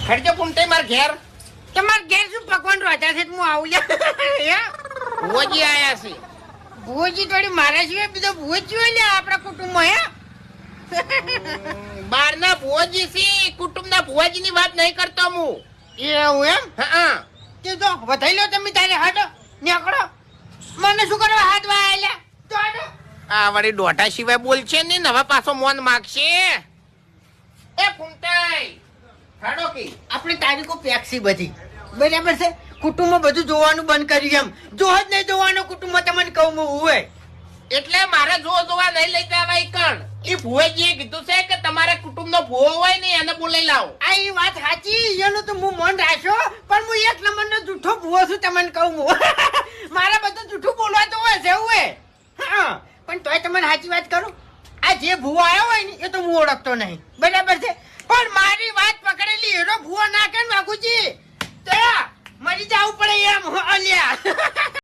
ખર્ચો કુમતે માર ઘેર તમાર ઘેર શું પકવાન રોતા છે હું આવું લ્યા ભુવોજી આયા છે. ભુવોજી થોડી મારા સિવાય બીજો ભુવોજી હોય લ્યા આપણા કુટુંબમાં હે બારના ભુવોજી છે, કુટુંબના ભુવાજીની વાત નહીં કરતો હું. એવું એમ હા તે જો વધાઈ લો તમે તારે હાડો નીકળો મને શું કરવા હાથ વાળ્યા તો હાડો આ વળી દોઢા સિવાય બોલ છે ને હવે પાછો મોન માગશે. એ કુમતાઈ હાડો કી આપણે તારીખો પેક્સી બધી બરાબર છે. કુટુંબમાં બધું જોવાનું બંધ કર્યું એમ જો જ નહીં જોવાનું કુટુંબમાં તમને કહું હું હોય એટલે મારે જોવા નહીં લઈ જવાય કણ. એ ભુવાજીએ કીધું છે કે તમારે કુટુંબનો ભુવો હોય ને એને બોલાઈ લાવો. આ એ વાત સાચી એનું તો હું મન રાખ્યો પણ હું એક નંબરનો જૂઠો ભૂવો છું તમને કહું હું મારા બધું જૂઠું બોલવાતું હોય છે એવું હે હા પણ તોય તમને સાચી વાત કરું આ જે ભૂવો આવ્યો હોય ને એ તો હું ઓળખતો નહીં બરાબર છે પણ મારી વાત પકડેલી એનો ભૂવો ના કે માગુજી તો મરી જવું પડે એમ અલ્યા